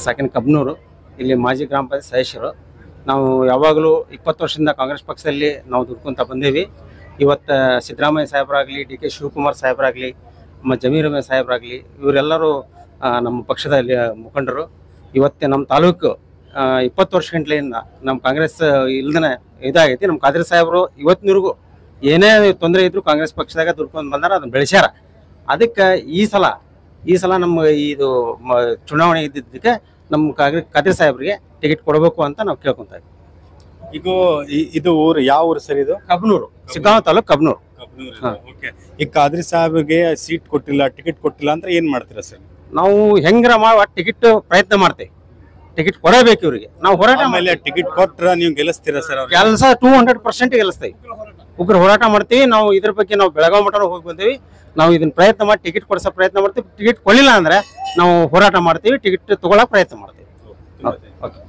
Second Kabnur, ಇಲ್ಲಿ ಮಾಜಿ ಗ್ರಾಮ ಪಂಚಾಯತ್ ಸದಸ್ಯರು. ನಾವು ಯಾವಾಗಲೂ 20 ವರ್ಷದಿಂದ ಕಾಂಗ್ರೆಸ್ ಪಕ್ಷದಲ್ಲಿ ನಾವು ದುಡ್ಕೊಂತ ಬಂದೇವಿ. ಇವತ್ತು ಸಿದ್ದರಾಮಯ್ಯ ಸಾಹೇಬರಾಗಲಿ, ಡಿ ಕೆ ಶಿವಕುಮಾರ್ ಸಾಹೇಬರಾಗಲಿ, ಮತ್ತು ಜಮೀರ್ ಅಹ್ಮದ್ ಸಾಹೇಬರಾಗಲಿ, ಇವರೆಲ್ಲರೂ ನಮ್ಮ ಪಕ್ಷದ ಮುಖಂಡರು. ಇವತ್ತು ನಮ್ಮ ತಾಲೂಕು 20 ವರ್ಷಗಳಿಂದ ನಮ್ಮ ಕಾಂಗ್ರೆಸ್ ಇಲ್ದನೆ ಇದಾಗೈತಿ. ನಮ್ಮ ಖಾದ್ರಿ ಸಾಹೇಬರು ಇವತ್ತಿನವರೆಗೂ ಏನೇ ತೊಂದರೆ ಇದ್ರು ಕಾಂಗ್ರೆಸ್ ಪಕ್ಷದಾಗ ದುಡ್ಕೊಂಡು ಬಂದಾರ, ಅದನ್ನ ಬೆಳೆಸ್ಯಾರ. ಅದಕ್ಕೆ ಈ ಸಲ ನಮ್ಮ ಇದು ಚುನಾವಣೆ ಇದ್ದಿದ್ದಕ್ಕೆ ನಮ್ಮ ಖಾದ್ರಿ ಸಾಹೇಬ್ರಿಗೆ ಟಿಕೆಟ್ ಕೊಡಬೇಕು ಅಂತ ನಾವು ಕೇಳ್ಕೊಂತ ಇದ್ದೀವಿ. ಈಗ ಇದು ಊರು ಯಾವ ಊರು ಸರ್? ಇದು ಕಬ್ನೂರು, ಸಿಗ್ಗಾಂವ ತಾಲೂಕು ಕಬ್ನೂರು. ಈಗ ಖಾದ್ರಿ ಸಾಹೇಬ್ಗೆ ಸೀಟ್ ಕೊಟ್ಟಿಲ್ಲ, ಟಿಕೆಟ್ ಕೊಟ್ಟಿಲ್ಲ ಅಂದ್ರೆ ಏನ್ ಮಾಡ್ತೀರಾ ಸರ್? ನಾವು ಹೆಂಗ್ರ ಮಾಡಿ ಟಿಕೆಟ್ ಪ್ರಯತ್ನ ಮಾಡ್ತೇವೆ. ಟಿಕೆಟ್ ಕೊಡಬೇಕು ಇವರಿಗೆ. ನಾವು ಹೋರಾಟ ಮೇಲೆ ಟಿಕೆಟ್ ಕೊಟ್ರ ನೀವು ಗೆಲ್ಲಿಸ್ತೀರಾ ಸರ್? ಕೆಲಸ 200% ಗೆಲ್ಲಿಸ್ತೇವೆ. ಉಗ್ರ ಹೋರಾಟ ಮಾಡ್ತೀವಿ. ನಾವು ಇದ್ರ ಬಗ್ಗೆ ನಾವು ಬೆಳಗಾವಿ ಮಠ ಹೋಗಿ ಬಂದೇವಿ. ನಾವು ಇದನ್ನ ಪ್ರಯತ್ನ ಮಾಡಿ ಟಿಕೆಟ್ ಕೊಡಿಸೋ ಪ್ರಯತ್ನ ಮಾಡ್ತೀವಿ. ಟಿಕೆಟ್ ಕೊಡಲಿಲ್ಲ ಅಂದ್ರೆ ನಾವು ಹೋರಾಟ ಮಾಡ್ತೀವಿ, ಟಿಕೆಟ್ ತಗೊಳಕ್ ಪ್ರಯತ್ನ ಮಾಡ್ತೀವಿ. ಓಕೆ.